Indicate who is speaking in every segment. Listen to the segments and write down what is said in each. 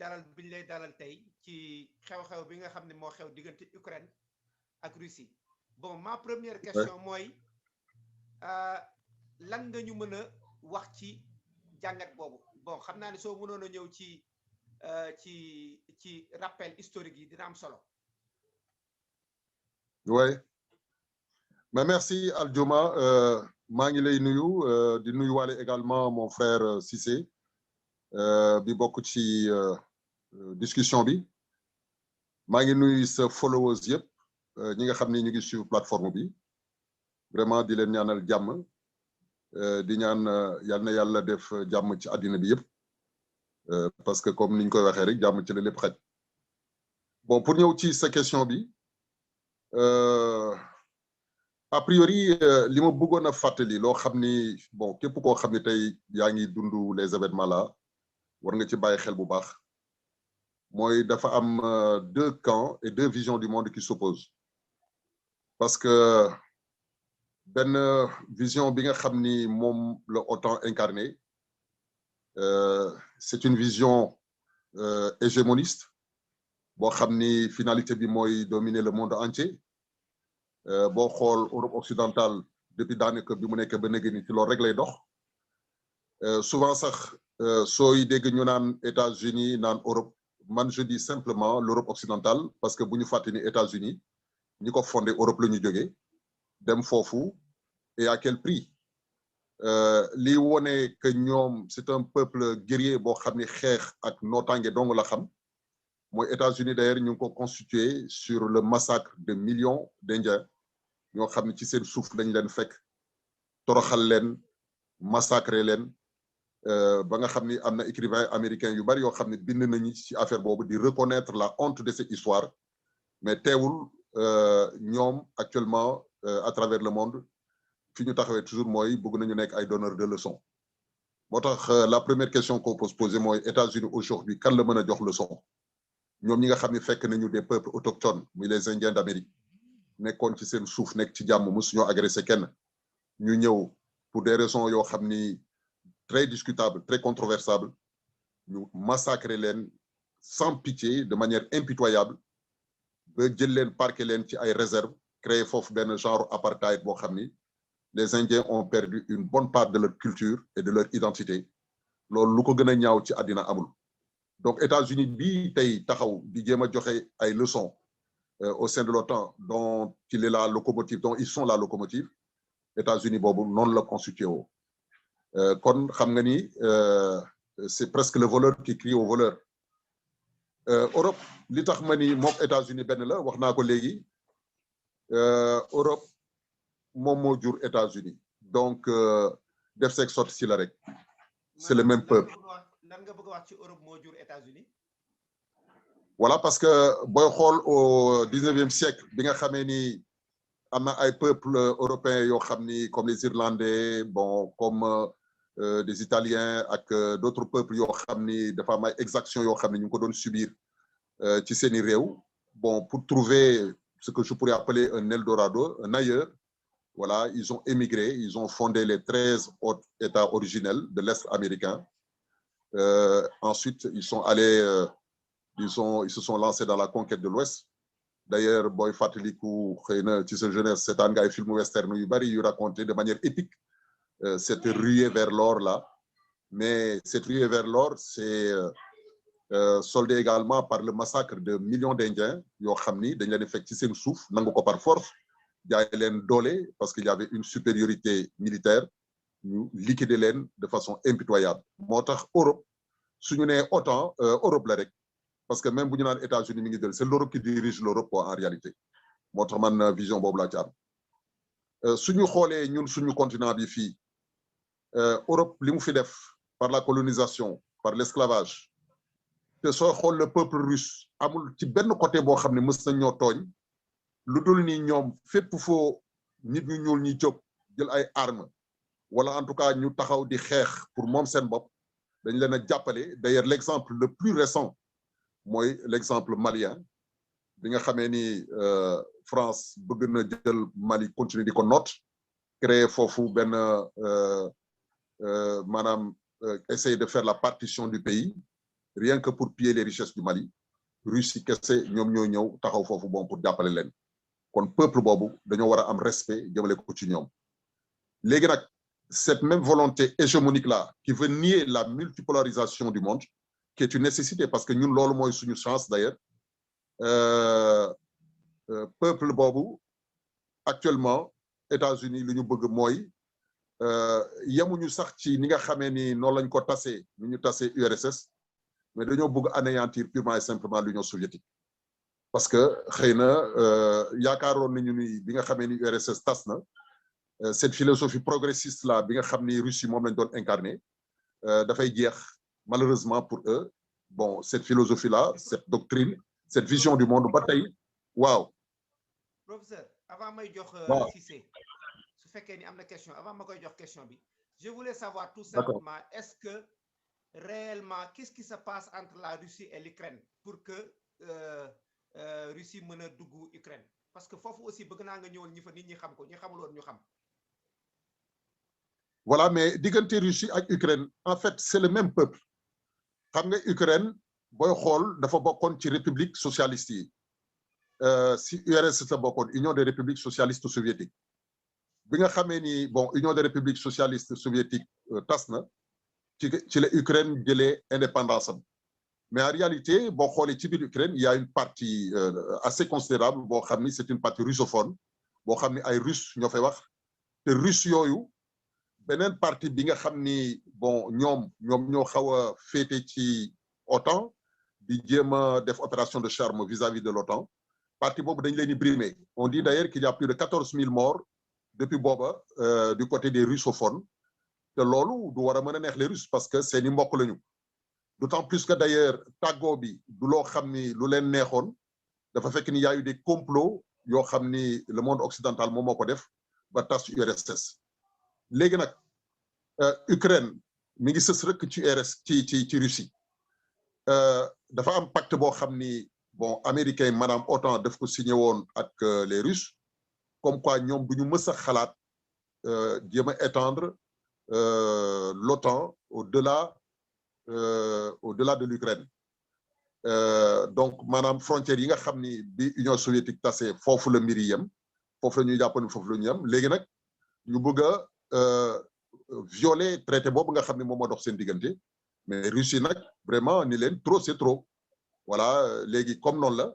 Speaker 1: dalal biñ lay dalal tey ci xew-xew bi nga xam ne moo xew diggante Ukraine ak Russie. Bon, ma première question mooy lan nga ñu mën a wax ci jàngat boobu. Bon, xam naa ne soo mënoon a ñëw ci rappel historique yi dina am solo.
Speaker 2: Oui, mais merci Aldiouma, maa ngi lay nuyu di nuyuwaale également mon frère Cissé bi bokk ci discussion bi maa ngi nuyu sa followers yëpp ñi nga xam ne ñu ngi sur plateforme bi vraiment di leen ñaanal jàmm di ñaan yal na yàlla def jàmm ci àddina bi yëpp parce que comme niñ koy waxee rek jàmm ci la lépp xaj. Bon, pour ñëw ci sa question bi a priori li ma bëggoon a fàttali loo xam ni bon képp koo xam ne tey yaa ngi dund les événements là war nga ci bàyyi xel bu baax mooy dafa am deux camps et deux visions du monde qui s'opposent parce que benn vision bi nga xam ni moom la OTAN incarné c'est une vision hégémoniste boo xam ni finalité bi mooy dominer le monde entier boo xool Europe occidentale depuis daanaka bi mu nekk ba léegi ni ci loolu rek lay dox souvent sax sooy dégg ñu naan États-Unis naan Europe man je dis simplement l'Europe occidentale parce que bu ñu fàtte ni États-Unis ñi ko fondé Europe la ñu jógee dem foofu et à quel prix lii wone que ñoom c'est un peuple guerrier boo xam ni xeex ak nootaange dong la xam mooy États-Unis d'ailleurs ñu ngi ko constitué sur le massacre de millions d'Indiens ñoo xam ne ci seen suuf lañ leen fekk toroxal leen massacrer leen ba nga xam ni am na écrivain américain yu bari yoo xam ne bind nañu ci affaire boobu di reconnaître la honte de cette histoire mais teewul ñoom actuellement à travers le monde fi ñu taxawee toujours mooy bëgg nañu nekk ay donneurs de leçons moo tax la première question qu'on peut se poser mooy États-Unis aujourd'hui kan la mën a jox leçon ñoom ñi nga xam ne fekk nañu des peuples autochtones muy les Indiens d'Amérique nekkoon ci seen suuf nekk ci jàmm mosuñoo agressé kenn ñu ñëw pour des raisons yoo xam ni très discutables très controversables ñu massacrer leen sans pitié de manière impitoyable ba jël leen parquer leen ci ay réserves créer foofu benn genre apartheid boo xam ni les Indiens ont perdu une bonne part de leur culture et de leur identité loolu lu ko gën a ñaaw ci àddina amul donc États-Unis bii tey taxaw di jéem a joxe ay leçons au sein de l'OTAN dont il est la locomotive dont ils sont la locomotive États-Unis boobu noonu la constitué woo kon xam nga ni c'est presque le voleur qui crie au voleur Europe li tax ma ni moom États-Unis benn la wax naa ko léegi Europe moom moo jur États-Unis donc def seeg sotti si la rek c'est le même peuple.
Speaker 1: lan nga bëgg a wax ci Europe moo jur États-Unis.
Speaker 2: Voilà parce que booy xool au 19e siècle bi nga xamee ni am na ay peuples européens yoo xam ni comme les Irlandais bon comme des Italiens ak d'autres peuples yoo xam ni dafa am ay exactions yoo xam ni ñu ngi ko doon subir ci seeni réew bon pour trouver ce que je pourrais appeler un Eldorado un ailleurs voilà ils ont émigré ils ont fondé les 13 autres États originels de l'Est américain ensuite ils sont allés ils se sont lancés dans la conquête de l'Ouest d'ailleurs booy fàttaliku xëy na ci sa jeunesse seetaan nga ay film western yu bari yu raconté de manière épique cette ruée vers l'or là mais cette ruée vers l'or c'est soldée également par le massacre de millions d'Indiens yoo xam ni dañ leen fekk ci seen suuf nangu ko par force jaay leen doole parce qu'il y avait une supériorité militaire ñu liquider leen de façon impitoyable moo tax Europe suñu nee OTAN Europe la rek parce que même bu ñu naan États-Unis mi ngi jël c'est l'Europe qui dirige l'Europe quoi en réalité moo tax man vision boobu laa ci am suñu xoolee ñun suñu continent bi fii Europe li mu fi def par la colonisation par l'esclavage te soo xool le peuple russe amul ci benn côté boo xam ne mës na ñoo tooñ lu dul ni ñoom fépp foo nit ñu ñuul ñi jóg jël ay armes wala en tout cas ñu taxaw di xeex pour moom seen bopp dañ leen a jàppale d'ailleurs l'exemple le plus récent mooy l'exemple malien bi nga xamee ni France bëgg na jël Mali continuer di ko noot créer foofu benn maanaam essayer de faire la partition du pays rien que pour piller les richesses du Mali Russie kese ñoom ñoo ñëw taxaw foofu bon pour jàppale leen kon peuple boobu dañoo war a am respect jëmale ko ci ñoom léegi nag cette même volonté hégémonique là qui veut nier la multipolarisation du monde qui est une nécessité parce que ñun loolu mooy suñu chance d'ailleurs peuple boobu actuellement États-Unis lu ñu bëgg mooy yemuñu sax ci ni nga xamee ni noonu lañ ko tasee ni ñu tasee URSS mais dañoo bëgg anéantir purement et simplement l'Union soviétique parce que xëy na yaakaaroon nañu ni bi nga xamee ni URSS tas na cette philosophie progressiste là bi nga xam ni Russie moom lañ doon incarné dafay jeex malheureusement pour eux bon cette philosophie là cette doctrine cette vision du monde ba tey waaw.
Speaker 1: Professeur avant may jox Cissé su fekkee ni am na question avant ma koy jox question bi je voulais savoir tout simplement est-ce que réellement qu'est-ce qui se passe entre la Russie et l'Ukraine pour que Russie mën a dugg Ukraine parce que foofu aussi bëgg naa nga ñëwal ñi fa nit ñi xam ko ñi xamul woon ñu xam.
Speaker 2: Voilà mais diggante Russie ak Ukraine en fait c'est le même peuple xam nga Ukraine booy xool dafa bokkoon ci république socialiste yi si URSS la bokkoon Union des républiques socialistes soviétiques bi nga xamee ni bon Union des républiques socialistes soviétiques tas na ci la Ukraine jëlee indépendance am mais en réalité boo xoolee ci biir Ukraine il y a une partie assez considérable boo xam ni c'est une partie russophone boo xam ni ay russe ñoo fay wax te russe yooyu beneen partie bi nga xam ni bon ñoom ñoo xaw a féete ci OTAN di jéem a def opération de charme vis-à-vis de l'OTAN partie boobu dañ leen di brimer on dit d'ailleurs qu'il y a plus de 14 000 morts depuis booba du côté des russophones te loolu du war a mën a neex les Russes parce que seeni mbokk lañu d'autant plus que d'ailleurs tàggoo bi du loo xam ni lu leen neexoon dafa fekk ni y a eu des complots yoo xam ni le monde occidental moom moo ko def ba tas URSS léegi nag Ukraine mi ngi sës rek ci Russie dafa am pacte boo xam ni bon américain maanaam OTAN daf ko signé woon ak les Russes comme quoi ñoom du ñu mës a xalaat jéem a étendre l'OTAN au-delà de l'Ukraine donc maanaam frontières yi nga xam ni bi Union soviétique tasee foofu la mbir yi yem foofu la ñuy jàpp ni foofu la ñu yem léegi nag ñu bëgg a violer traité boobu nga xam ni moom moo dox seen diggante mais Russie nag vraiment ni leen trop c'est trop voilà léegi comme noonu la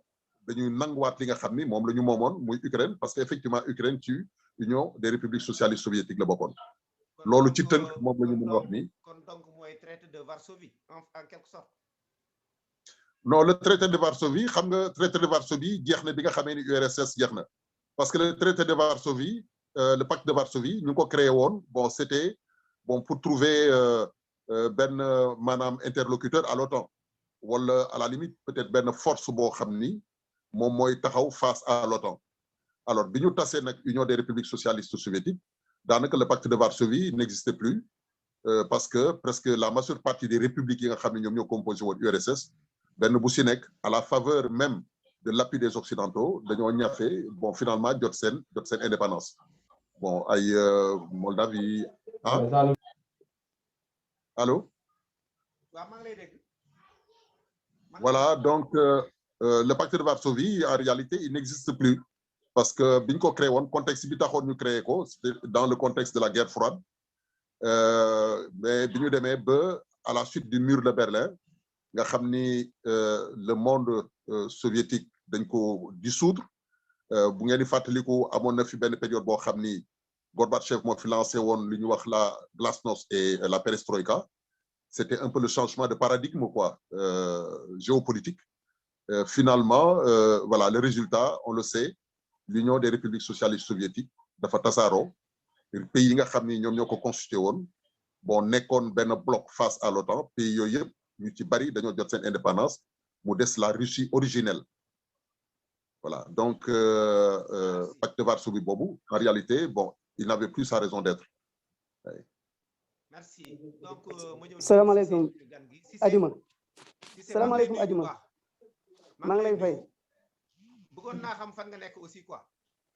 Speaker 2: dañuy nanguwaat li nga xam ni moom la ñu moomoon muy Ukraine parce que effectivement Ukraine ci Union des républiques socialistes soviétiques la bokkoon loolu ci tënk moom la ñu mën a wax ni.
Speaker 1: kon donc mooy traité de Varsovie en quelque sorte.
Speaker 2: non le traité de Varsovie xam nga traité de Varsovie jeex na bi nga xamee ni URSS jeex na parce que le traité de Varsovie le pacte de Varsovie ñu ngi ko créé woon bon c'était bon pour trouver benn maanaam interlocuteur à l'OTAN wala à la limite peut-être benn force boo xam ni moom mooy taxaw face à l'OTAN alors bi ñu tasee nag Union des républiques socialistes soviétiques daanaka le pacte de Varsovie n'existait plus parce que presque la majeure partie des républiques yi nga xam ne ñoom ñoo composé woon URSS benn bu si nekk à la faveur même de l'appui des occidentaux dañoo ñafe bon finalement jot seen indépendance bon ay Moldavie ah allô voilà donc le pacte de Varsovie en réalité il n'existe plus parce que bi ñu ko créé woon contexte bi taxoon ñu créé ko c'était dans le contexte de la guerre froide mais bi ñu demee ba à la suite du mur de Berlin nga xam ni le monde soviétique dañ ko dissoudre bu ngeen di fàttaliku amoon na fi benn période boo xam ni Gorbatchev moo fi lancé woon li ñu wax la glasnost et la perestroïka c'était un peu le changement de paradigme quoi géopolitique finalement voilà le résultat on le sait l'Union des républiques socialistes soviétiques dafa tasaaroo pays yi nga xam ni ñoom ñoo ko constitué woon bon nekkoon benn bloc face à l'OTAN pays yooyu yëpp ñu ci bari dañoo jot seen indépendance mu des la Russie originelle voilà donc pacte de Varsovie boobu en réalité bon il n'avait plus sa raison d'être.
Speaker 1: Merci donc
Speaker 3: salaamaaleykum Adjuma salaamaaleykum Adjuma maa ngi lay fay
Speaker 1: bëggoon naa xam fan nga nekk aussi quoi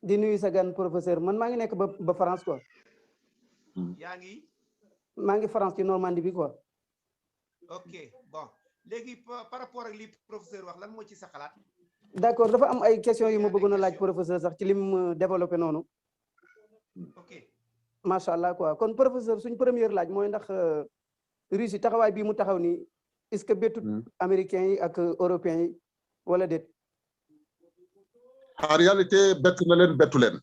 Speaker 3: di nuyu sa gan professeur man maa ngi nekk ba France quoi
Speaker 1: yaa ngi
Speaker 3: maa ngi France ci Normandie bi quoi
Speaker 1: ok bon léegi par rapport ak li professeur wax lan moo ci sa xalaat.
Speaker 3: d'accord dafa am ay questions yu ma bëggoon a laaj professeur sax ci lim développé noonu.
Speaker 1: ok
Speaker 3: macha allah quoi kon professeur suñ première laaj mooy ndax Russie taxawaay bii mu taxaw nii est-ce que bettu américains yi ak européens yi wala déet.
Speaker 2: en réalité bett na leen bettu leen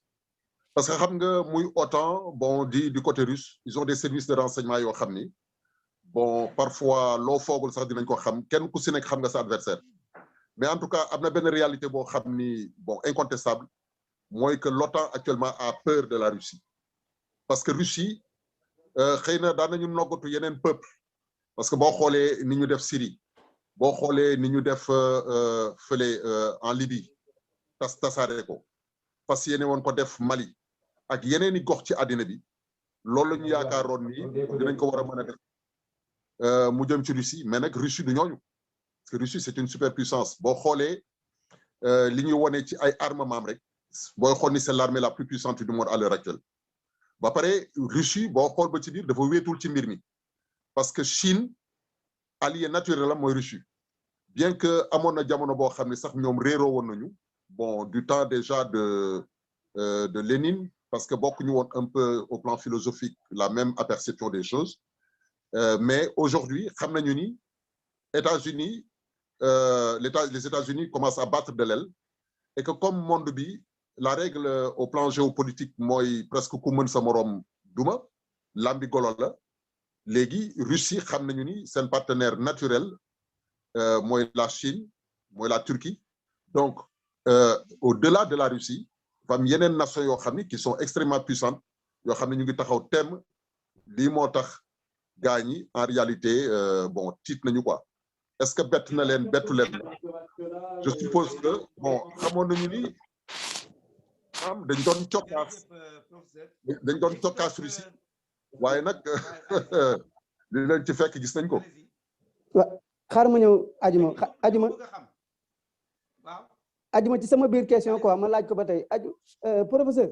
Speaker 2: parce que xam nga muy OTAN bon du côté russe ils ont des services de renseignement yoo xam ni bon parfois loo foogul sax dinañ ko xam kenn ku si nekk xam nga sa adversaire mais en tout cas am na benn réalité boo xam ni bon incontestable mooy que l'OTAN actuellement a peur de la Russie parce que Russie xëy na daan nañu noggatu yeneen peuple parce que boo xoolee ni ñu def Syrie boo xoolee ni ñu def fële en Libye tasaare ko fas yéene woon ko def Mali ak yeneeni gox ci àddina bi loolu la ñu yaakaaroon ni dinañ ko war a mën a def mu jëm ci Russie mais nag Russie du ñooñu parce que Russie c'est une superpuissance boo xoolee li ñuy wone ci ay armement rek booy xool ni c'est l'armée la plus puissante du monde à l'heure actuelle ba pare Russie boo xool ba ci biir dafa wéetul ci mbir mi parce que Chine allié naturel la mooy Russie bien que amoon na jamono boo xam ne sax ñoom réeroo woon nañu bon du temps déjà de Lénine parce que bokkuñu woon un peu au plan philosophique la même perception des choses mais aujourd'hui xam nañu ni États-Unis les États-Unis commencent à battre de l'aile et que comme monde bi la règle au plan géopolitique mooy presque ku mën sa moroom duma lambi golo la léegi Russie xam nañu ni seen partenaire naturel mooy la Chine mooy la Turquie donc au-delà de la Russie dafa am yeneen nations yoo xam ni qui sont extrêmement puissantes yoo xam ne ñu ngi taxaw temm lii moo tax gaa ñi en réalité bon tiit nañu quoi est-ce que bett na leen bettu leen je suppose que bon xamoon nañu ni am dañ doon cokkaas Russie waaye nag li leen ci fekk gis nañ ko.
Speaker 3: waaw xaar ma ñëw ajuma ci sama biir question quoi ma laaj ko ba tey professeur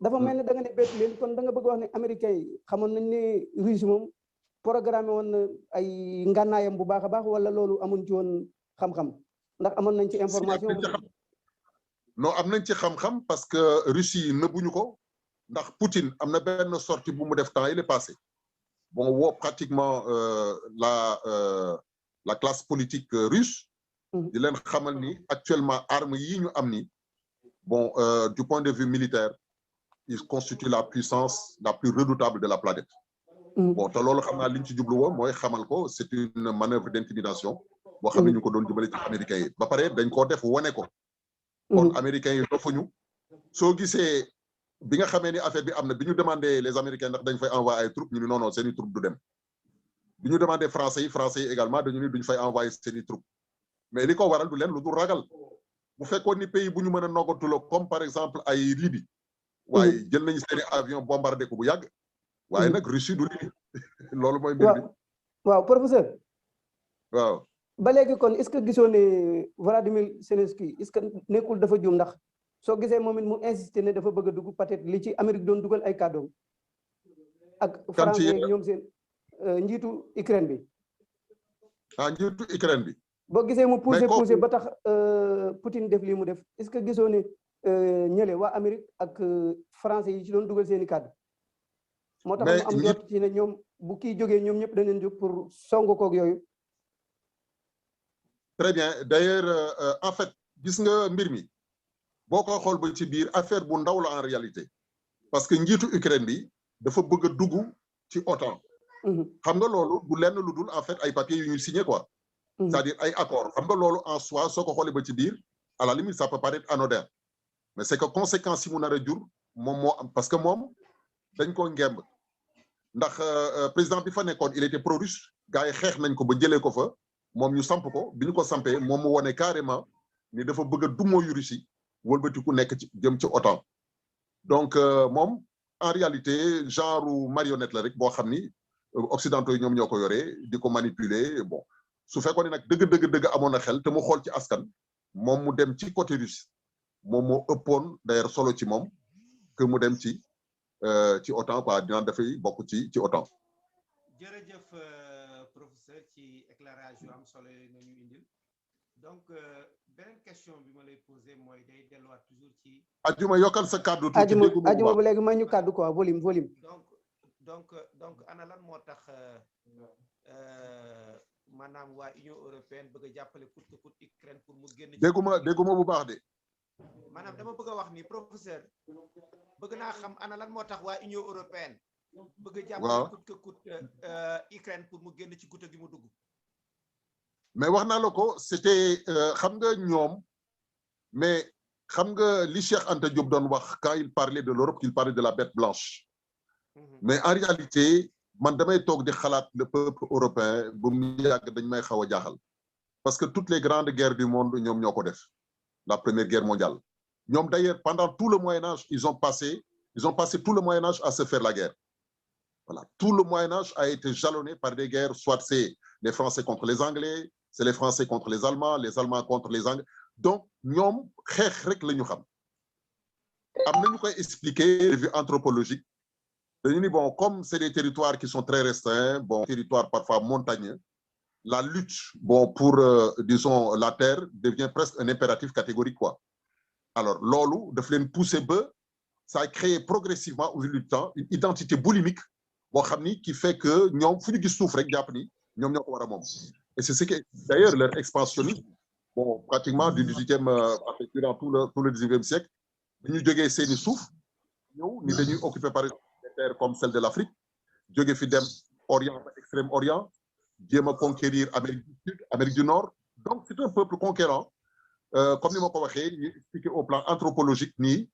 Speaker 3: dafa mel ne da nga ne bettu leen kon da nga bëgg wax ne américains yi xamoon nañ ne Russie moom programme woon na ay ngànnaayam bu baax a baax wala loolu amuñ ci woon xam-xam ndax amoon nañ ci information.
Speaker 2: non am nañ ci xam-xam parce que Russie nëbbuñu ko ndax Poutine am na benn sortie bu mu def temps il est passé bon woo pratiquement la classe politique russe di leen xamal ni actuellement armes yi ñu am ni bon du point de vue militaire il constitue la puissance la plus redoutable de la planète bon te loolu xam naa li ñu ci jublu woon mooy xamal ko c'est une manœuvre d'intimidation boo xam ne ñu ko doon jubale ci américains yi ba pare dañ koo def wane ko kon américains yi dofuñu soo gisee bi nga xamee ni affaire bi am na bi ñu demandé les américains ndax dañ fay envoyer ay troupes ñu ni non non seeni troupes du dem bi ñu demandé français yi également dañu ni duñ fay envoyer seeni troupes mais li ko waral du leen lu dul ragal bu fekkoon ni pays bu ñu mën a noggatuloo comme par exemple ay Libye waaye jël nañu seeni avion bombardé ko bu yàgg waaye nag Russie du Libye loolu mooy mbir bi
Speaker 3: waaw professeur
Speaker 2: waaw
Speaker 3: ba léegi kon est-ce que gisoo ne Vladimir Zelensky est-ce que nekkul dafa juum ndax soo gisee moom it mu insister ne dafa bëgg a dugg peut-être li ci Amérique doon dugal ay kàddoom ak français ñoom seen njiitu Ukraine bi
Speaker 2: njiitu Ukraine bi
Speaker 3: boo gisee mu poussé ba tax Poutine def lii mu def est-ce que gisoo ne ñële waa Amérique ak français yi ci doon dugal seeni kàddu moo tax mu am jot ci ne ñoom bu kii jógee ñoom ñëpp dañu jóg pour songu koog yooyu.
Speaker 2: très bien d'ailleurs en fait gis nga mbir mi boo ko xool ba ci biir affaire bu ndaw la en réalité parce que njiitu Ukraine bi dafa bëgg a dugg ci OTAN. xam nga loolu du lenn lu dul en fait ay papiers yu ñu signé quoi. c'est-à-dire ay accord xam nga loolu en soi soo ko xoolee ba ci biir à la limite ça peut paraître anodin mais c'est que conséquences yi mu nar a jur moom moo am parce que moom dañ ko ngemb ndax président bi fa nekkoon il était pro-russe gars yi xeex nañ ko ba jëlee ko fa moom ñu samp ko bi ñu ko sampee moom mu wone carrément ni dafa bëgg a dumooyu Russie wëlbatiku nekk ci jëm ci OTAN donc moom en réalité genre marionnette la rek boo xam ni occidentaux yi ñoom ñoo ko yoree di ko manipuler bon su fekkoon ne nag dëgg amoon na xel te mu xool ci askan moom mu dem ci côté russe moom moo ëppoon d'ailleurs solo ci moom que mu dem ci OTAN quoi dinaa dafay bokk ci OTAN.
Speaker 1: jërëjëf professeur professeur ci éclairage yu am solo nga ñu indil donc beneen question bi ma lay poser mooy day delluwaat toujours ci.
Speaker 2: Adjuma yokkal sa kàddu tuuti
Speaker 3: Adjuma ba léegi may ñu kàddu quoi volume.
Speaker 1: donc ana lan moo tax maanaam waa Union européenne bëgg a jàppale coûte que coûte Ukraine pour mu génn.
Speaker 2: dégguma bu baax de.
Speaker 1: maanaam dama bëgg a wax ni professeur bëgg naa xam ana lan moo tax waa Union européenne. bëgg a jàppale coûte que coûte Ukraine pour mu génn ci guuta gi mu dugg.
Speaker 2: mais wax naa la ko c'était xam nga ñoom mais xam nga li Cheikh Anta Diop doon wax quand il parlait de l'Europe il parlait de la bête blanche. mais en réalité man damay toog di xalaat le peuple européen bu mu yàgg dañ may xaw a jaaxal parce que toutes les grandes guerres du monde ñoom ñoo ko def la première guerre mondiale ñoom d'ailleurs pendant tout le Moyen-Âge ils ont passé tout le Moyen-Âge à se faire la guerre. Voilà, tout le Moyen-Âge a été jalonné par des guerres, soit c'est les Français contre les Anglais, c'est les Français contre les Allemands contre les Anglais. Donc, ñoom xeex rek la ñu xam. Am na ñu koy expliquer de vue anthropologique. Dañu ni bon, comme c'est des territoires qui sont très restreints, bon, territoires parfois montagneux, la lutte, bon, pour, disons, la terre devient presque un impératif catégorique, quoi. Alors, loolu daf leen pousser ba, ça a créé progressivement au fil du temps une identité boulimique boo xam ni qui fait que ñoom fu ñu gis suuf rek jàpp ni ñoom ñoo ko war a moom. Et c'est ce qui est d'ailleurs leur expansionnisme, bon, pratiquement du 18e durant tout le 19e siècle, bi ñu jógee seeni suuf ñëw ni dañuy occuper par exemple des terres comme celle de l'Afrique, jóge fi dem Orient, Extrême Orient, jéem a conquérir Amérique du Sud, Amérique du Nord. Donc c'est un peuple conquérant, comme ni ma ko waxee ñu expliqué au plan anthropologique nii,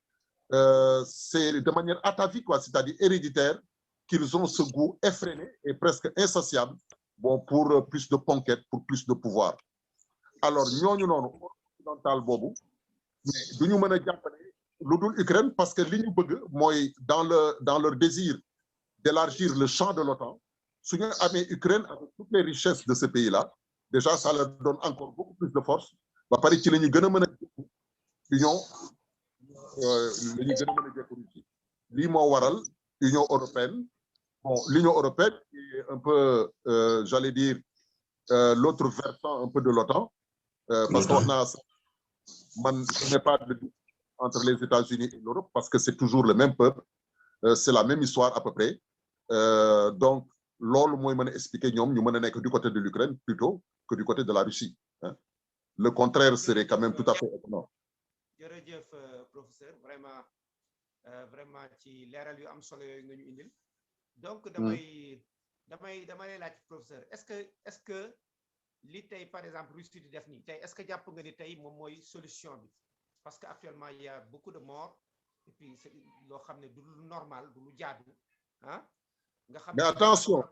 Speaker 2: c'est de manière atavique, quoi, c'est-à-dire héréditaire, qu'ils ont ce goût effréné et presque insatiable, bon, pour plus de conquête, pour plus de pouvoir. Alors, ñooñu noonu occidental boobu, mais duñu mën a jàppale lu dul Ukraine parce que li ñu bëgg mooy dans leur désir d'élargir le champ de l'OTAN, suñu amee Ukraine avec toutes les richesses de ce pays-là, déjà ça leur donne encore beaucoup plus de force. Ba pare ci la ñu gën a mën a union la ñu gën a mën a jekku Russie. Lii moo waral Union européenne. Bon, l'Union européenne est un peu, j'allais dire, l'autre versant un peu de l'OTAN, parce qu'on a, je n'ai pas de doute entre les États-Unis et l'Europe, parce que c'est toujours le même peuple, c'est la même histoire à peu près. Donc, loolu mooy mën a expliquer ñoom ñu mën a nekk du côté de l'Ukraine plutôt que du côté de la Russie. Hein. Le contraire serait quand même tout à fait étonnant.
Speaker 1: Jërëjëf professeur, vraiment ci leeral yu am solo yooyu nga ñu indil. Donc damay lay laaj professeur est-ce que li tey par exemple Russie di def nii tey est-ce que jàpp nga ni tey moom mooy solution bi parce que actuellement il y a beaucoup de morts et puis c'est loo xam ne du lu normal du lu jaadu ah nga xam
Speaker 2: mais attention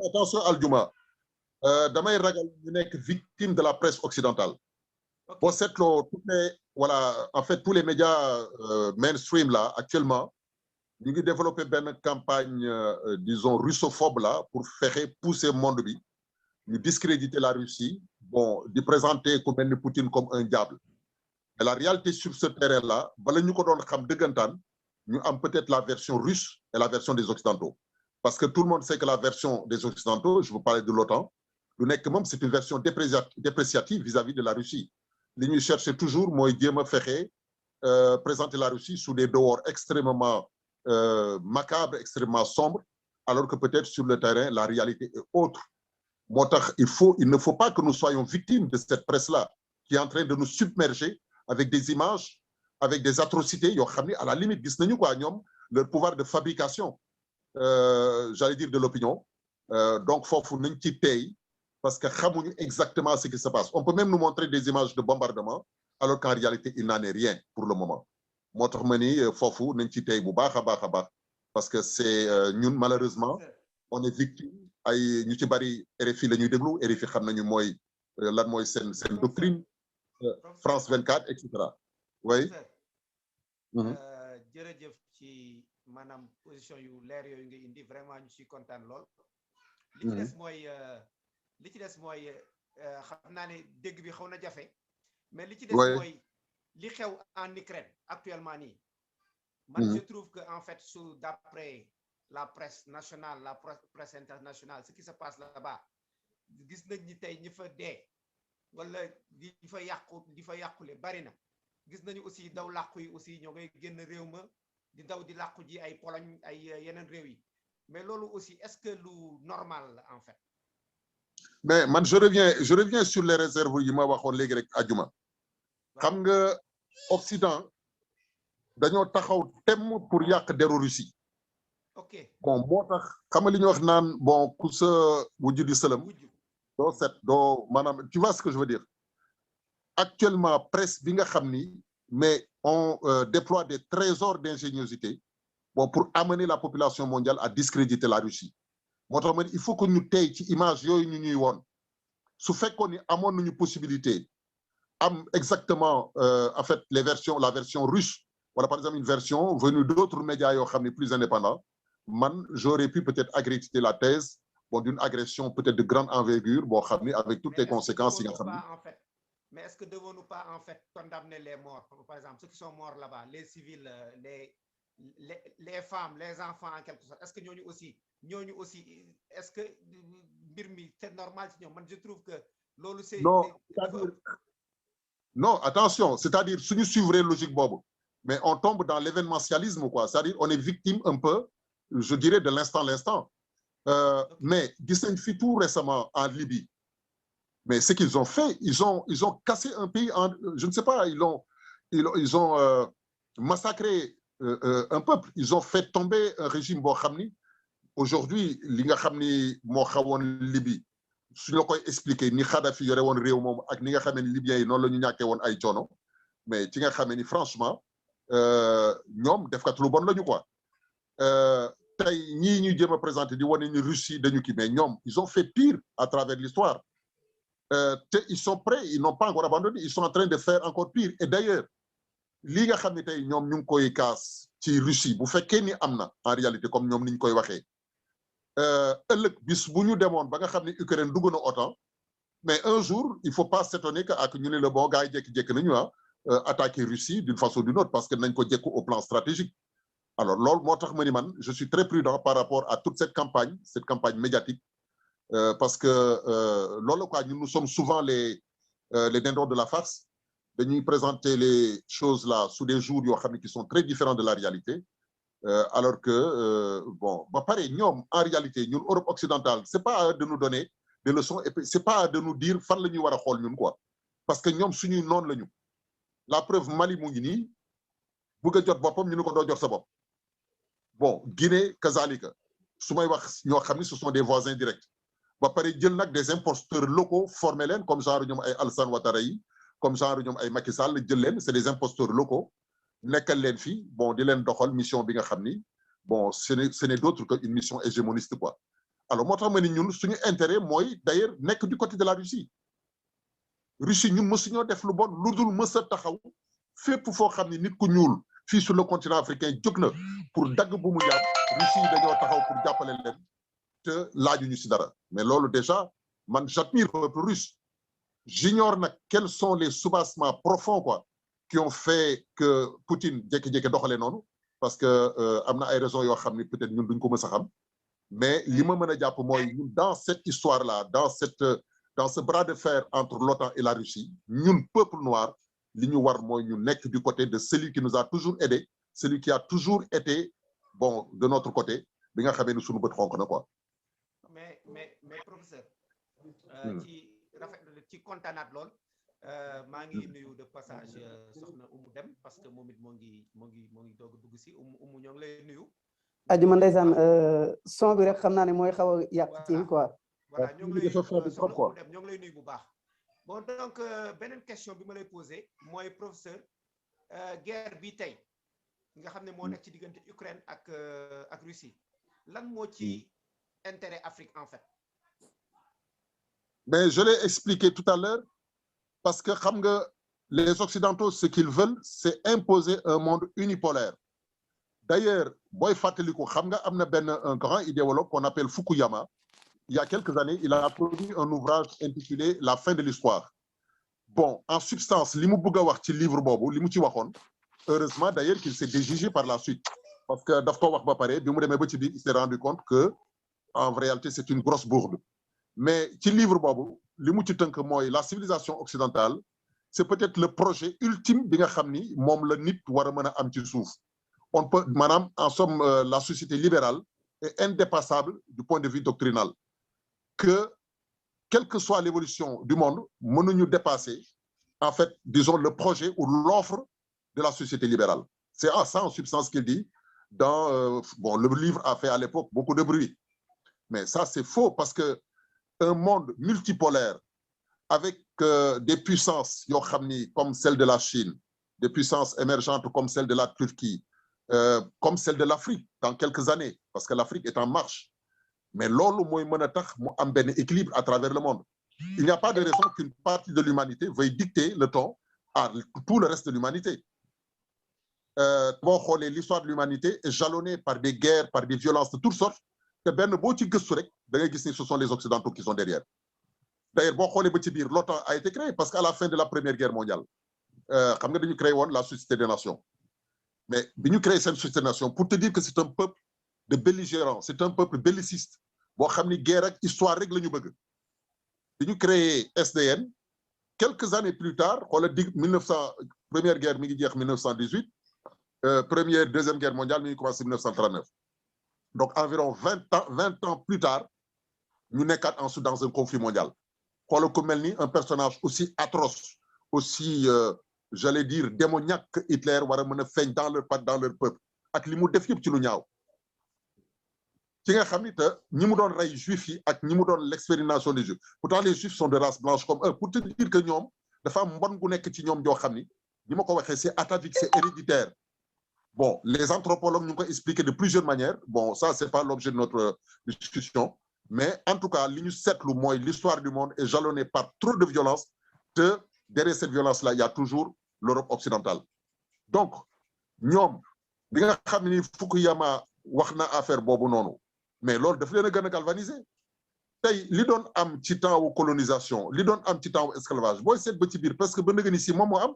Speaker 2: attention Aldiouma damay ragal ñu nekk victime de la presse occidentale. Boo seetloo en fait tous les médias mainstream là actuellement ñu ngi développé benn campagne disons russophobe là pour fexe pousser monde bi ñu discréditer la Russie, bon, di présenter ku mel ni Poutine comme un diable. Et la réalité sur ce terrain là bala ñu ko doon xam dëggantaan ñu am peut-être la version russe et la version des Occidentaux, parce que tout le monde sait que la version des Occidentaux, je vous parlais de l'OTAN, lu nekk moom c'est une version dépréciative vis-à-vis de la Russie. Li ñuy chercher toujours mooy jéem a fexe présenter la Russie sous des dehors extrêmement macabre, extrêmement sombre, alors que peut-être sur le terrain, la réalité est autre. Moo tax il ne faut pas que nous soyons victimes de cette presse-là, qui est en train de nous submerger avec des images, avec des atrocités, yoo xam ni à la limite gis nañu quoi ñoom leur pouvoir de fabrication, j'allais dire de l'opinion. Donc foofu nañ ci tey parce que xamuñu exactement ce qui se passe. On peut même nous montrer des images de bombardement, alors qu'en réalité, il n'en est rien pour le moment. Moo tax ma ni foofu nañ ci tey bu baax a baax parce que c'est ñun malheureusement on est victime ay ñu ci bari RFI la ñuy déglu RFI xam nañu mooy lan mooy seen doctrine France 24 et cetera. Oui.
Speaker 1: jërëjëf ci maanaam position yu leer yooyu nga indi vraiment ñu ciy kontaan lool. li ci des mooy xam naa ne dégg bi xaw na jafe mais li ci des mooy li xew en Ukraine actuellement nii. Man je trouve que en fait d'après la presse nationale, la presse internationale, ce qui se passe là-bas. Gis nañ ni tey ñi fa dee wala di fa yàqule bari na. Gis nañu aussi daw làqu yi aussi ñoo ngay génn réew ma di daw di làqu ji ay Pologne ay yeneen réew yi. Mais loolu aussi, est-ce que lu normal en fait?
Speaker 2: Mais man je reviens sur les réserves yi ma waxoon léegi rek ajuma. Xam nga Occident dañoo taxaw temm pour yàq deru Russie.
Speaker 1: Ok.
Speaker 2: Bon moo tax xam nga li ñu wax naan bon ku sa wujju di sëlëm doo set doo maanaam tu vois ce que je veux dire. Actuellement presse bi nga xam ni mais on déploie des trésors d'ingéniosité bon pour amener la population mondiale à discréditer la Russie. Moo tax man il faut que ñu tey ci image yooyu ñu ñuy woon su fekkoon ni amoon nañu possibilité am exactement en fait la version russe wala par exemple une version venue d'autres médias yoo xam ne plus indépendants man j'aurais pu peut-être accréditer la thèse bon d'une agression peut-être de grande envergure boo xam ni avec toutes les conséquences yi nga xam ni.
Speaker 1: Mais est-ce que devons-nous pas en fait condamner les morts, par exemple ceux qui sont morts là-bas, les civils, les femmes, les enfants en quelque sorte, est-ce que ñooñu aussi est-ce que mbir mi c'est normal ci ñoom? Man je trouve que loolu c'est
Speaker 2: non attention, c'est-à-dire suñu suivre logique boobu mais on tombe dans l'événementialisme quoi, c'est-à-dire on est victime un peu je dirais de l'instant. Mais gis nañ fi tout récemment en Libye. Mais ce qu'ils ont fait, ils ont cassé un pays en, je ne sais pas, ils ont massacré un peuple. Ils ont fait tomber un régime boo xam ni aujourd'hui li nga xam ni moo xawoon Libye su ñu la koy expliquer ni Kadhafi yore woon réew moom ak ni nga xam ne Libyens yi noonu la ñu ñàkkee woon ay coono mais ci nga xam ni franchement ñoom defkat lu bon la ñu quoi. Tey ñii ñu jéem a présenter di wane ni Russie dañu kii mais ñoom ils ont fait pire à travers l'histoire. Ils sont prêts, ils n'ont pas encore abandonné, ils sont en train de faire encore pire. Et d'ailleurs, li nga xam ne tey ñoom ñu ngi koy kaas ci Russie bu fekkee ni am na en réalité comme ñoom ni ñu koy waxee ëllëg bis bu ñu demoon ba nga xam ne Ukraine dugg na OTAN mais un jour il faut pas s'étonner que ak ñu ne la bon gars yi jékki-jékki nañu attaquer Russie d'une façon ou d'une autre parce que nañ ko jékku au plan stratégique. Alors loolu moo tax ma ni man je suis très prudent par rapport à toute cette campagne médiatique. Parce que loolu quoi nous sommes souvent les dindons de la farce dañuy présenter les choses là sous des jours yoo xam ne qui sont très différents de la réalité alors que bon ba pare ñoom en réalité ñun Europe occidentale c'est pas à eux de nous donner des leçons et puis c'est pas à eux de nous dire fan la ñuy war a xool ñun quoi parce que ñoom suñuy noonu la ñu la preuve Mali mu ngi nii bëgg a jot boppam ñu ne ko doo jot sa bopp bon Guinée kazalika su may wax ñoo xam ne ce sont des voisins directs. Ba pare jël nag des imposteurs locaux formé leen comme genre ñoom ay Alassane Ouattara yi comme genre ñoom ay Macky Sall jël leen c'est des imposteurs locaux nekkal leen fii bon di leen doxal mission bi nga xam ni bon ce n'est d'autre qu'une mission hégémoniste quoi. Alors moo tax ma ni ñun suñu intérêt mooy d'ailleurs nekk du côté de la Russie ñun mësuñoo def lu bon lu dul mës a taxaw fépp foo xam ni nit ku ñuul fii sur le continent africain jóg na pour dagg bu mu yàgg Russie dañoo taxaw pour jàppale leen. Laajuñu ci dara mais loolu déjà man j'admire le peuple russe j'ignore nag quels sont les soubassements profonds quoi qui ont fait que Poutine jékki-jékki doxalee noonu parce que am na ay raisons yoo xam ni peut-être ñun duñ ko mës a xam mais li ma mën a jàpp mooy ñun dans cette histoire là dans ce bras de fer entre l'OTAN et la Russie ñun peuple noir li ñu war mooy ñu nekk du côté de celui qui nous a toujours aidé celui qui a toujours été bon de notre côté bi nga xamee ni suñu bët xonk na quoi.
Speaker 1: mais professeur ci kontaanaat lool maa ngi nuyu de passage soxna Oumou Dem parce que moom it moo ngi doog a dugg si Oumou ñoo ngi lay nuyu
Speaker 3: ajuma ndeysaan son bi rek xam naa ne mooy xaw a yàq ci quoi
Speaker 1: voilà ñoo ngi lay soxna Oumou Dem ñoo ngi lay nuyu bu baax bon donc beneen question bi ma lay poser mooy professeur guerre bi tey nga xam ne moo nekk ci diggante Ukraine ak Russie lan moo ci intérêt Afrique en fait.
Speaker 2: Mais je l'ai expliqué tout à l'heure parce que xam nga les Occidentaux ce qu'ils veulent c'est imposer un monde unipolaire. D'ailleurs booy fàttaliku xam nga am na un grand idéologue qu'on appelle Fukuyama. Il y a quelques années il a produit un ouvrage intitulé La fin de l'histoire. Bon en substance li mu bëgg a wax ci livre boobu li mu ci waxoon heureusement d'ailleurs qu'il s'est déjugé par la suite parce que daf ko wax ba pare bi mu demee ba ci biir il s'est rendu compte que en réalité c'est une grosse bourde mais ci livre boobu li mu ci tënk mooy la civilisation occidentale c'est peut-être le projet ultime bi nga xam ni moom la nit war a mën a am ci suuf on peut maanaam en somme la société libérale est indépassable du point de vue doctrinal que quelle que soit l'évolution du monde mënuñu dépasser en fait disons le projet ou l'offre de la société libérale c'est ça en substance qu'il dit dans bon le livre a fait à l'époque beaucoup de bruit mais ça c'est faux parce que un monde multipolaire avec des puissances yoo xam ni comme celle de la Chine des puissances émergentes comme celle de la Turquie comme celle de l'Afrique dans quelques années parce que l'Afrique est en marche mais loolu mooy mën a tax mu am benn équilibre à travers le monde il n'y a pas de raison qu'une partie de l'humanité veuille dicter le ton à tout le reste de l'humanité boo xoolee l'histoire de l'humanité est jalonnée par des guerres par des violences de toutes sortes te benn boo ci gëstu rek da ngay gis ni ce sont les occidentaux qui sont derrière d'ailleurs boo xoolee ba ci biir l'OTAN a été créé parce qu'à la fin de la première guerre mondiale xam nga dañu créé woon la société des nations mais bi ñu créé cette société des nations pour te dire que c'est un peuple de belligérants c'est un peuple belliciste boo xam ni guerre ak histoire rek la ñu bëgg bi ñu créé SDN quelques années plus tard xoolal dig 1900 première guerre mi ngi jeex 1918 première deuxième guerre mondiale mi ngi commencé 1939 donc environ 20 ans plus tard ñu nekkaat ensuite dans un conflit mondial xoolal ku mel ni un personnage aussi atroce aussi j'allais dire démoniaque que Hitler war a mën a feeñ dans leur peuple ak li mu def yëpp ci lu ñaaw ci nga xam ni te ñi mu doon rey juifs yi ak ñi mu doon l'extermination des juifs pourtant les juifs sont de race blanche comme eux pour te dire que ñoom dafa am mbon gu nekk ci ñoom joo xam ni ni ma ko waxee c'est atavique c'est héréditaire bon les anthropologues ñu ngi koy expliquer de plusieurs manières bon ça c'est pas l'objet de notre discussion mais en tout cas li ñu seetlu mooy l'histoire du monde est jalonnée par trop de violence te derrière cette violence là il y a toujours l'Europe occidentale donc ñoom bi nga xam ni Fukuyama wax na affaire boobu noonu mais loolu daf leen a gën a galvaniser tey li doon am ci temps wu colonisation li doon am ci temps wu esclavage booy seet ba ci biir parce que ba nëgë ni si moom moo am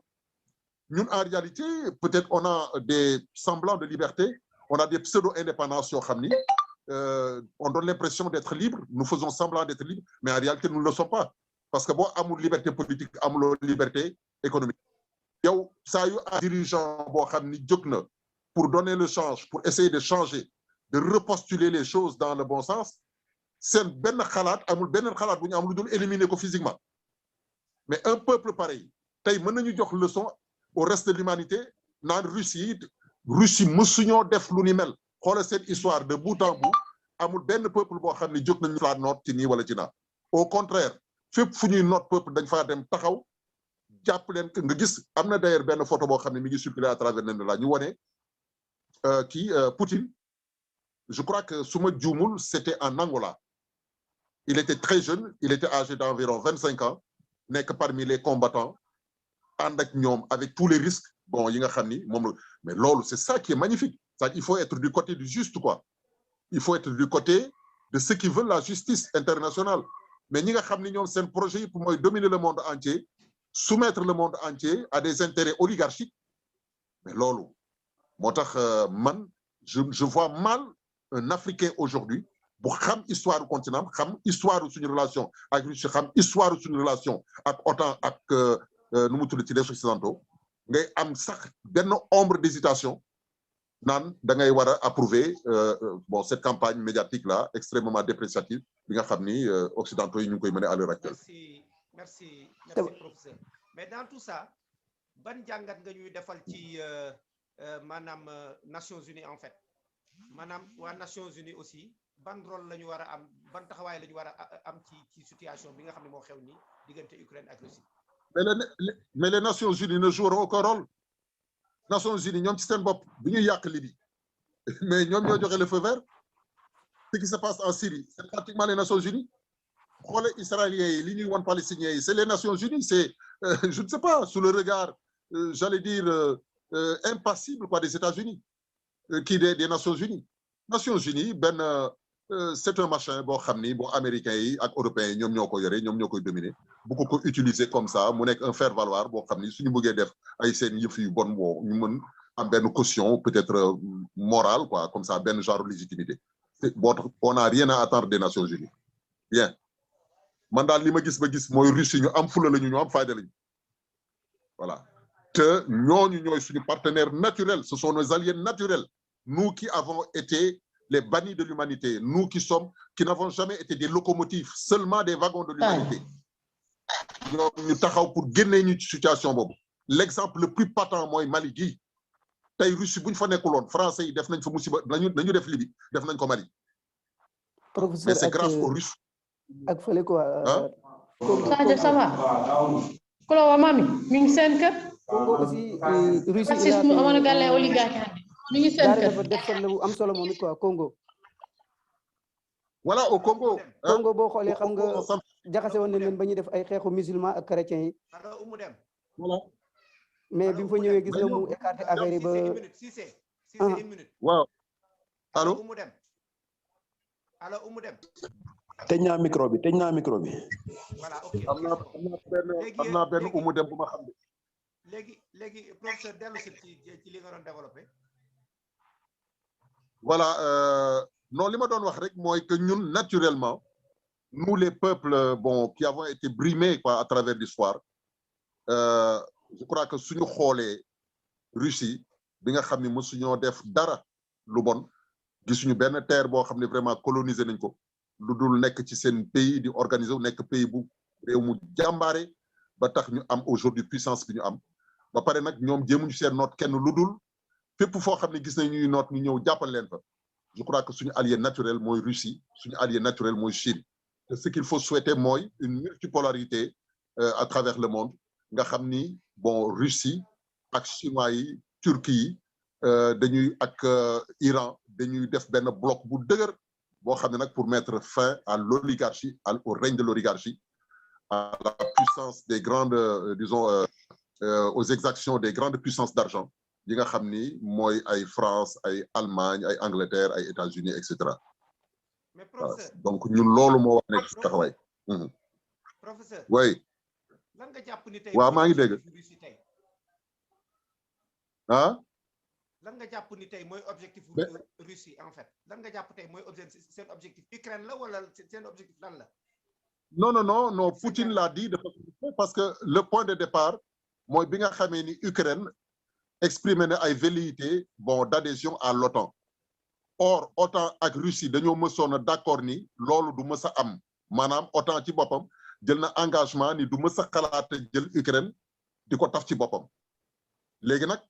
Speaker 2: ñun en réalité peut-être on a des semblants de liberté on a des pseudo-indépendances yoo xam ni on donne l'impression d'être libre nous faisons semblant d'être libre mais en réalité nous ne le sommes pas parce que boo amul liberté politique amuloo liberté économique yow saa yu un dirigeant boo xam ni jóg na pour donner le change pour essayer de changer de repostuler les choses dans le bon sens seen benn xalaat amul benn xalaat bu ñu am lu dul éliminer ko physiquement mais un peuple pareil tey mën nañu jox leçon au reste de l'humanité naan Russie mësuñoo def lu ni mel xoolal seen histoire de bout en bout amul benn peuple boo xam ne jóg nañu laa noot ci nii wala ci naa au contraire fépp fu ñuy noot peuple dañ faa dem taxaw jàpp leen nga gis am na d'ailleurs benn photo boo xam ne mi ngi circuler à travers nen la ñu wone Poutine je crois que su ma juumul c'était en Angola il était très jeune il était âgé d'environ 25 ans nekk parmi les combattants ànd ak ñoom avec tous les risques bon yi nga xam ni moom mais loolu c'est ça qui est magnifique c'est-à-dire il faut être du côté du juste quoi il faut être du côté de ceux qui veulent la justice internationale mais ñi nga xam ni ñoom seen projet yi pour mooy dominer le monde entier soumettre le monde entier à des intérêts oligarchiques mais loolu moo tax man je vois mal un Africain aujourd'hui bu xam histoire du continent xam histoire suñu relation ak Russie xam histoire suñu relation ak OTAN ak nu mu tudd ci les occidentaux ngay am sax benn ombre d'hésitation naan da ngay war a approuver bon cette campagne médiatique là extrêmement dépréciative bi nga xam ni occidentaux yi ñu ngi koy mener à l'heure actuelle.
Speaker 1: merci professeur mais dans tout ça ban jàngat nga ñuy defal ci maanaam Nations Unies en fait maanaam waa Nations Unies aussi ban rôle la ñu war a am ban taxawaay la ñu war a am ci situation bi nga xam ne moo xew ni diggante Ukraine ak Russie.
Speaker 2: mais les Nations Unies ne joueront aucun rôle Nations Unies ñoom ci seen bopp bi ñuy yàq Libye mais ñoom ñoo joxe le feu vert ce qui se passe en Syrie c'est pratiquement les Nations Unies xoolal israéliens yi li ñuy wan palestiniens yi c'est les Nations Unies c'est je ne sais pas sous le regard j'allais dire impassible quoi des États-Unis des Nations Unies benn c'est un machin boo xam ni bon américains yi ak européens yi ñoom ñoo ko yore ñoom ñoo koy dominer bu ko utiliser comme ça mu nekk un faire valoir boo xam ni suñu bëggee def ay seen yëf yu bon boo ñu mën am benn caution peut-être morale, quoi, comme ça, ben genre légitimité. On n'a rien à attendre des Nations Unies. Bien. Mandat li ma gis ba gis mooy Russie ñu am fula lañu ñu am fayda lañu. Voilà. Te ñooñu ñooy suñu partenaires naturels, ce sont nos alliés naturels. Nous qui avons été les bannis de l'humanité, nous qui n'avons jamais été des locomotives, seulement des wagons de l'humanité. Ñu taxaw pour génne ñu ci situation boobu. L'exemple le plus patent mooy Mali gi. Tey Russie buñ fa nekkuloon français yi def nañ fa musiba nañu def Libye def nañ ko Mali. Mais c'est grâce aux Russes.
Speaker 3: ak fële quoi.
Speaker 4: Sadio ça va. Kolo wa mami mi ngi seen kër.
Speaker 3: Congo aussi Russie
Speaker 4: fascisme amoon na gàllee oligarque mi ngi seen kër.
Speaker 3: dafa def fa lu am solo moom it quoi Congo.
Speaker 2: Voilà au Congo.
Speaker 3: Congo boo xoolee xam nga jaxase woon na leen ba ñuy def ay xeexu musulman ak chrétien yi.
Speaker 2: Voilà.
Speaker 3: mais bi mu fa ñëwee gis nga mu écarté affaire yi ba.
Speaker 2: waaw. allo.
Speaker 1: allo Oumou Deme.
Speaker 5: tëj naa micro bi.
Speaker 1: voilà ok
Speaker 2: am naa benn Oumou Deme bu ma xam ne.
Speaker 1: léegi professeur dellu si ci li nga doon développé.
Speaker 2: Voilà non li ma doon wax rek mooy que ñun naturellement nous les peuples bon qui avons été brimés quoi à travers l'histoire je crois que suñu xoolee Russie bi nga xam ne mësuñoo def dara lu bon gisuñu benn terre boo xam ne vraiment colonisé nañ ko lu dul nekk ci seen pays di organiser wu nekk pays bu réew mu jàmbaare ba tax ñu am aujourd'hui puissance bi ñu am ba pare nag ñoom jéemuñu seen noot kenn lu dul fépp foo xam ne gis nañ ñuy noot ñu ñëw jàppal leen fa je crois que suñu allié naturel mooy Russie suñu allié naturel mooy Chine te ce qu'il faut souhaiter mooy une multipolarité à travers le monde nga xam ni bon Russie ak Chinois yi Turquie yi dañuy ak Iran dañuy def benn bloc bu dëgër boo xam ne nag pour mettre fin à l'oligarchie au règne de l'oligarchie à la puissance des grandes disons aux exactions des grandes puissances d'argent yi nga xam ni mooy ay France ay Allemagne ay Angleterre ay États-Unis et cetera donc ñun loolu moo war nekk ci taxawaay.
Speaker 1: professeur
Speaker 2: oui.
Speaker 1: lan nga jàpp ni tey
Speaker 2: waaw maa ngi dégg. ah.
Speaker 1: lan nga jàpp ni tey mooy objectif Russie en fait lan nga jàpp tey mooy seen objectif Ukraine la wala seen objectif lan la.
Speaker 2: non Poutine l'a dit parce que le point de départ mooy bi nga xamee ni Ukraine exprimé na ay velléités bon d'adhésion à l'OTAN. Or OTAN ak Russie dañoo mësoon a d'accord ni loolu du mës a am maanaam OTAN ci boppam jël na engagement ni du mës a xalaat jël Ukraine di ko taf ci boppam léegi nag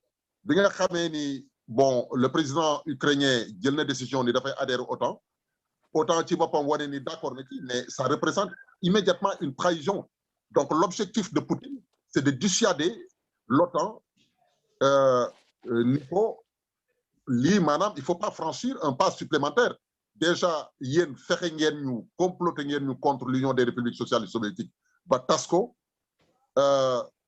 Speaker 2: bi nga xamee ni bon le président ukrainien jël na décision ni dafay adhérer OTAN ci boppam wane ni d'accord na kii mais ça représente immédiatement une trahison donc l'objectif de Poutine c'est de dissuader l'OTAN ni ko lii maanaam il faut pas franchir un pas supplémentaire déjà yéen fexe ngeen ñu comploter ngeen ñu contre l'Union des républiques socialistes soviétiques ba tas ko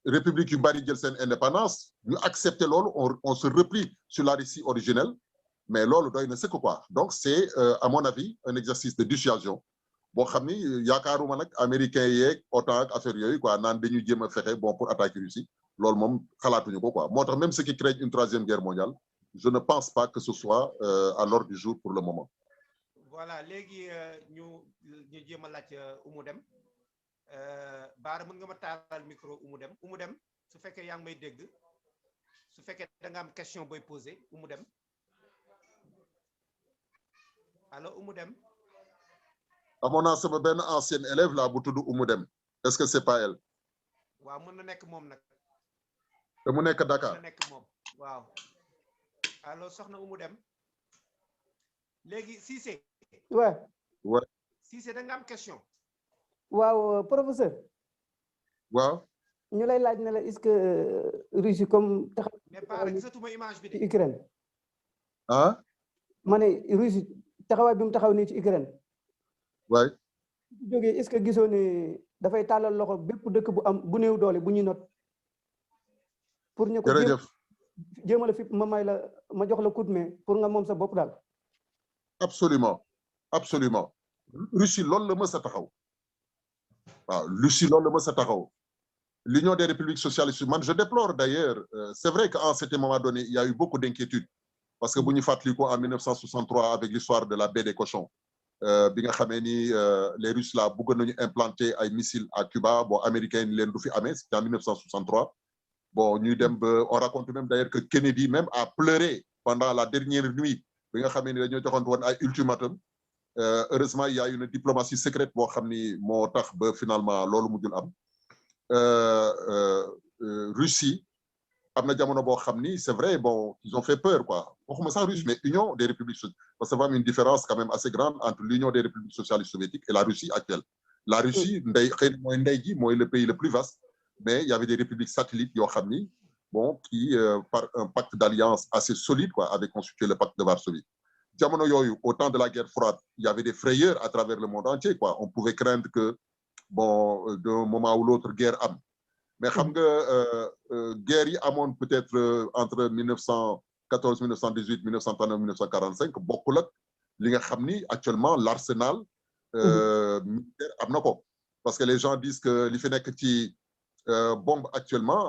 Speaker 2: république yu bari jël seen indépendance ñu accepter loolu on se replie sur la Russie originelle mais loolu doy na sëkk quoi donc c'est à mon avis un exercice de dissuasion boo xam ni yaakaaruma nag américains yeeg OTAN ak affaire yooyu quoi naan dañuy jéem a fexe bon pour attaquer Russie loolu moom xalaatuñu ko quoi moo tax même ceux qui craignent une troisième guerre mondiale je ne pense pas que ce soit à l'ordre du jour pour le moment.
Speaker 1: Voilà léegi ñu jéem a laaj Oumou Deme Baara mën nga ma taalal micro Oumou Deme su fekkee yaa ngi may dégg su fekkee da nga am question booy poser Oumou Deme allo Oumou Deme.
Speaker 2: amoon naa sama benn ancienne élève là bu tudd Oumou Deme est-ce que c'est pas elle.
Speaker 1: waaw mën na nekk moom nag.
Speaker 2: te mu nekk Dakar.
Speaker 1: mën na nekk moom waaw. allo soxna Oumou Deme léegi Cissé.
Speaker 3: Ouais.
Speaker 1: Cissé da nga am question.
Speaker 3: waaw professeur.
Speaker 2: waaw.
Speaker 3: ñu lay laaj ne la est-ce que Russie comme taxaw.
Speaker 1: mais pas rek gisatuma image bi de.
Speaker 3: ci Ukraine.
Speaker 2: ah.
Speaker 3: ma ne Russie taxawaay bi mu taxaw nii ci Ukraine.
Speaker 2: waay.
Speaker 3: su jógee est-ce que gisoo ne dafay tàllal loxo bépp dëkk bu am bu néew doole bu ñuy not. pour ñu ko
Speaker 2: jërëjëf.
Speaker 3: jéem a la fi ma may la ma jox la coup de main pour nga moom sa bopp daal.
Speaker 2: absolument absolument Russie loolu la mës a taxaw waaw Russie loolu la mës a taxaw l'Union des républiques socialistes man je déplore d'ailleurs c'est vrai qu'à un certain moment donné il y a eu beaucoup d'inquiétudes parce que bu ñu fàttali ko en 1963 avec l'histoire de la baie des cochons bi nga xamee ni les Russes là bëggoon nañu implanter ay missiles à Cuba bon américains yi leen du fi amee c'était en 1963 bon ñuy dem ba on raconte même d'ailleurs que Kennedy même a pleuré pendant la dernière nuit bi nga xamee ni dañoo joxoon woon ay ultimatum heureusement il y a une diplomatie secrète boo xam ni moo tax ba finalement loolu mujjul am Russie am na jamono boo xam ni c'est vrai bon ils ont fait peur quoi waxuma sax russe mais Union des républiques parce que dafa am une différence quand même assez grande entre l'Union des républiques socialistes soviétiques et la Russie actuelle la Russie ndey xëy na mooy ndey ji mooy le pays le plus vaste mais il y avait des républiques satellites yoo xam ni bon qui par un pacte d'alliance assez solide quoi avait constitué le pacte de Varsovie jamono yooyu au temps de la guerre froide il y avait des frayeurs à travers le monde entier quoi on pouvait craindre que bon d'un moment ou l'autre guerre am mais xam nga guerre yi amoon peut-être entre 1914 1918 1939 1945 bokkul ak li nga xam ni actuellement l'arsenal militaire am na ko parce que les gens disent que li fi nekk ci bombe actuellement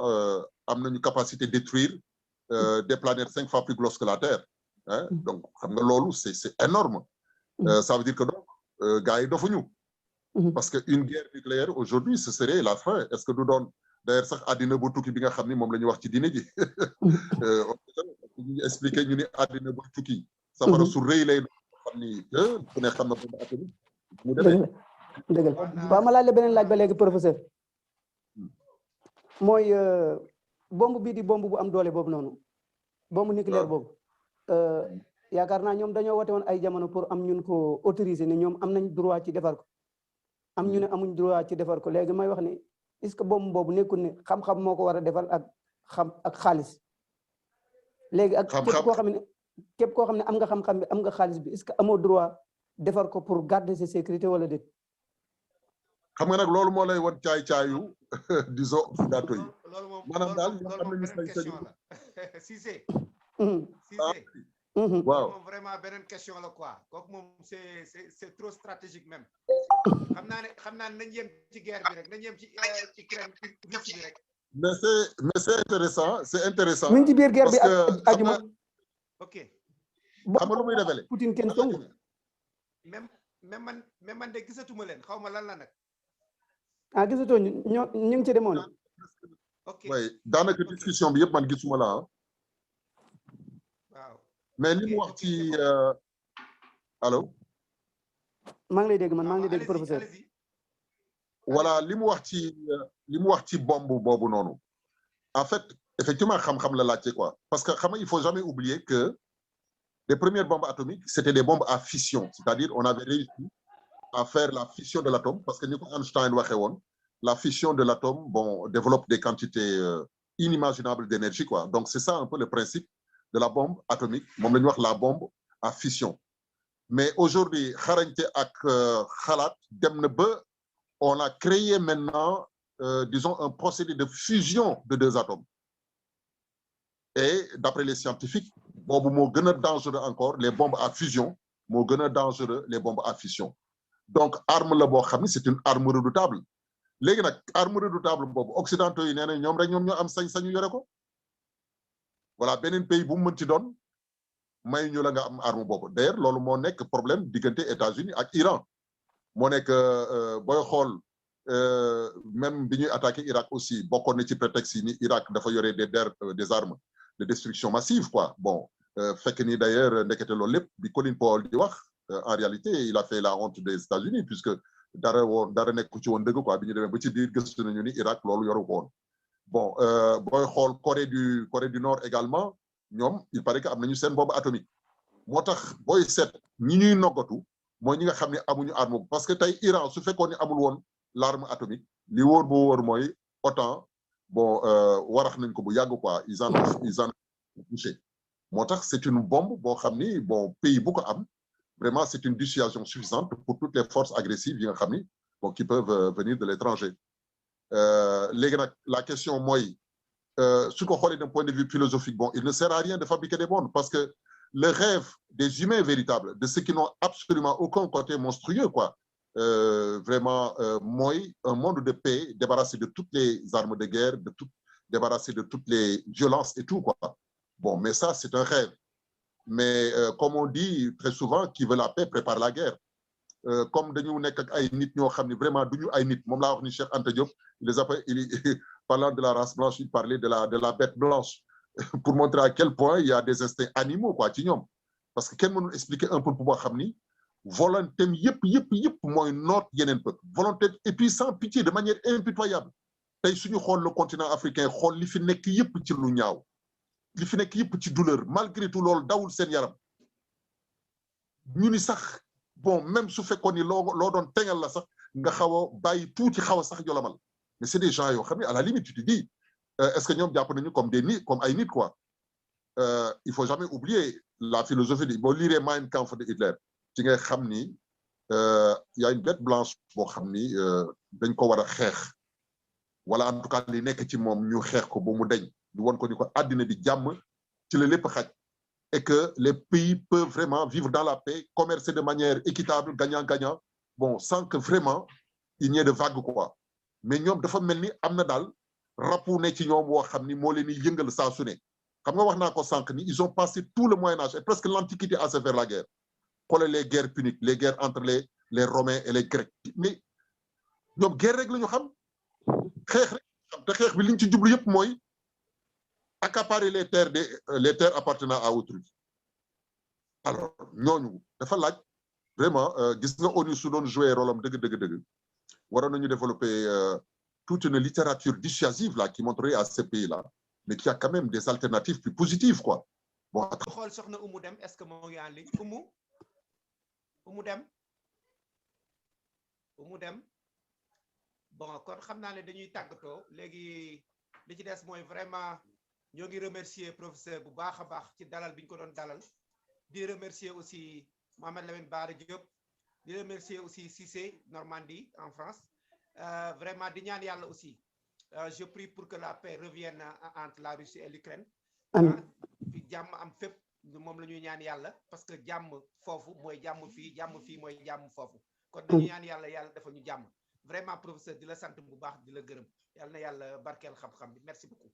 Speaker 2: am nañu capacité de détruire des planètes 5 fois plus grosses que la Terre hein donc xam nga loolu c'est énorme ça veut dire que donc gars yi dofuñu parce que une guerre nucléaire aujourd'hui ce serait la fin est-ce que du doon d'ailleurs sax àddina bu tukki bi nga xam ni moom la ñuy wax ci diine ji ñu expliqué ñu ni àddina bu tukki safara su rëy lay xam ni ku ne xam na bombe atomique mu demee
Speaker 3: dëgg la waaw ma laaj la beneen laaj ba léegi professeur mooy bombe bii di bombe bu am doole boobu noonu bombe nucléaire boobu yaakaar naa ñoom dañoo wote woon ay jamono pour am ñun ko autoriser ni ñoom am nañ droit ci defar ko am ñu ne amuñ droit ci defar ko léegi may wax ni est-ce que bombe boobu nekkul ne xam-xam moo ko war a defal ak xaalis léegi ak képp koo xam ne am nga xam-xam bi am nga xaalis bi est-ce que amoo droit defar ko pour garder sa sécurité wala déet
Speaker 2: xam nga nag loolu moo lay wan caay-caayu disons occidentaux yi maanaam daal ñoo xam ne ñu
Speaker 1: question la Cissé
Speaker 2: waaw
Speaker 1: moom vraiment beneen question la quoi kooku moom c'est trop stratégique même xam naa ne nañ yem ci guerre bi rek nañ yem ci Ukraine Russie bi rek
Speaker 2: mais c'est intéressant
Speaker 3: mi ngi ci biir guerre bi ajuma
Speaker 1: ok
Speaker 2: xam nga lu muy révélé
Speaker 3: Poutine kenn songu
Speaker 1: même man de gisatuma leen xaw ma lan la nag
Speaker 3: gisatoo ñu ngi ci demoon
Speaker 1: ok
Speaker 2: oui daanaka discussion bi yëpp man gisuma la
Speaker 1: waaw
Speaker 2: mais li mu wax ci allo
Speaker 3: maa ngi lay dégg maa ngi lay dégg professeur
Speaker 2: voilà li mu wax ci bombe boobu noonu en fait effectivement xam-xam la laajte quoi parce que xam nga il faut jamais oublier que les premières bombes atomiques c'était des bombes à fission c'est-à-dire on avait réussi à faire la fission de l'atome parce que ni ko Einstein waxee woon la fission de l'atome bon développe des quantités inimaginables d'énergie quoi donc c'est ça un peu le principe de la bombe atomique moom la ñuy wax la bombe à fission mais aujourd'hui xarañte ak xalaat dem na ba on a créé maintenant disons un procédé de fusion de deux atomes et d'après les scientifiques boobu moo gën a dangereux encore les bombes à fusion moo gën a dangereux les bombes à fission donc arme la boo xam ne c'est une arme redoutable léegi nag arme redoutable boobu occidentaux yi nee na ñoom rek ñoom ñoo am sañ-sañu yore ko voilà beneen pays bu mu mënti doon may ñu la nga am arme boobu d'ailleurs loolu moo nekk problème diggante États-Unis ak Iran moo nekk booy xool même bi ñuy attaqué Irak aussi bokkoon na ci prétexte yi ni Irak dafa yore des armes de destruction massive quoi bon fekk ni d'ailleurs ndekete loolu lépp bi Colin Powell di wax en réalité il a fait la honte des États-Unis puisque dara nekk ci woon dëgg quoi bi ñu demee ba ci biir gëstu nañu ni Irak loolu yoru ko woon bon booy xool Corée du Nord également ñoom il paraît que am nañu seen bombe atomique moo tax booy seet ñi ñuy noggatu mooy ñi nga xam ne amuñu arme parce que tey Iran su fekkoon ne amul woon l'arme atomique li wóor boo wóor mooy OTAN bon warax nañ ko bu yàgg quoi ils en ont touché moo tax c'est une bombe boo xam ni bon pays bu ko am vraiment c'est une dissuasion suffisante pour toutes les forces agressives yi nga xam ni bon qui peuvent venir de l'étranger léegi nag la question mooy su ko xoolee d'un point de vue philosophique bon il ne sert à rien de fabriquer des bombes parce que le rêve des humains véritables de ceux qui n'ont absolument aucun côté monstrueux quoi vraiment mooy un monde de paix débarrassé de toutes les armes de guerre débarrassé de toutes les violences et tout quoi bon mais ça c'est un rêve mais comme on dit très souvent, qui veut la paix prépare la guerre. Comme dañu nekk ak ay nit ñoo xam ne vraiment duñu ay nit moom laa wax ni Cheikh Anta Diop il les appelle parlant de la race blanche il parlait de la bête blanche pour montrer à quel point il y a des instincts animaux quoi ci ñoom parce que kenn mënul expliquer un peuple boo xam ni volonté yëpp mooy noot yeneen peuple volonté et puis sans pitié de manière impitoyable tey suñu xool le continent africain xool li fi nekk yëpp ci lu ñaaw li fi nekk yëpp ci douleur malgré tout loolu dawul seen yaram ñu ni sax bon même su fekkoon ni loo doon tegal la sax nga xaw a bàyyi tuuti xaw a sax jolamal mais c'est des gens yoo xam ne à la limite tu te dis est-ce que ñoom jàpp nañu comme des nit comme ay nit quoi il faut jamais oublier la philosophie de boo liree Mein Kampf de Hitler ci ngay xam ni y a une bête blanche boo xam ni dañ ko war a xeex wala en tout cas li nekk ci moom ñu xeex ko ba mu deñ ñu won ko ni ko àddina bi jàmm ci la lépp xaj et que les pays peuvent vraiment vivre dans la paix, commercer de manière équitable, gagnant-gagnant, bon, sans que vraiment il n'y ait de vagues quoi. Mais ñoom dafa mel ni am na daal rapu ne ci ñoom woo xam ni moo leen di yëngal saa su ne xam nga wax naa ko sànq ni ils ont passé tout le Moyen-Âge et presque l'Antiquité à se faire la guerre. Xoolal les guerres puniques, les guerres entre les Romains et les Grecs. Mais ñoom guerre rek la ñu xam xeex rek te xeex bi li ñu ci jublu yëpp mooy accaparer les terres appartenant à autrui. Alors ñooñu dafa laaj vraiment gis nga ONU su doon jouer rôle am dëgg waroon nañu développer toute une littérature dissuasive là qui montrerait à ces pays-là mais qui a quand même des alternatives plus positives quoi. Bon
Speaker 1: xool soxna Oumou Dem est-ce que moo ngi en ligne Oumou Dem bon kon xam naa ne dañuy tàggatoo léegi li ci des mooy vraiment ñoo ngi remercier professeur bu baax a baax ci dalal bi ñu ko doon dalal di remercier aussi Mohamed Lamine Bara Diop di remercier aussi Cissé Normandie en France vraiment di ñaan yàlla aussi je prie pour que la paix revienne entre la Russie et l'Ukraine fi jàmm am fépp moom la ñuy ñaan yàlla parce que jàmm foofu mooy jàmm fii mooy jàmm foofu kon dañuy ñaan yàlla dafa ñu jàmm vraiment professeur di la sant bu baax di la gërëm yàlla na yàlla barkeel xam-xam bi merci beaucoup.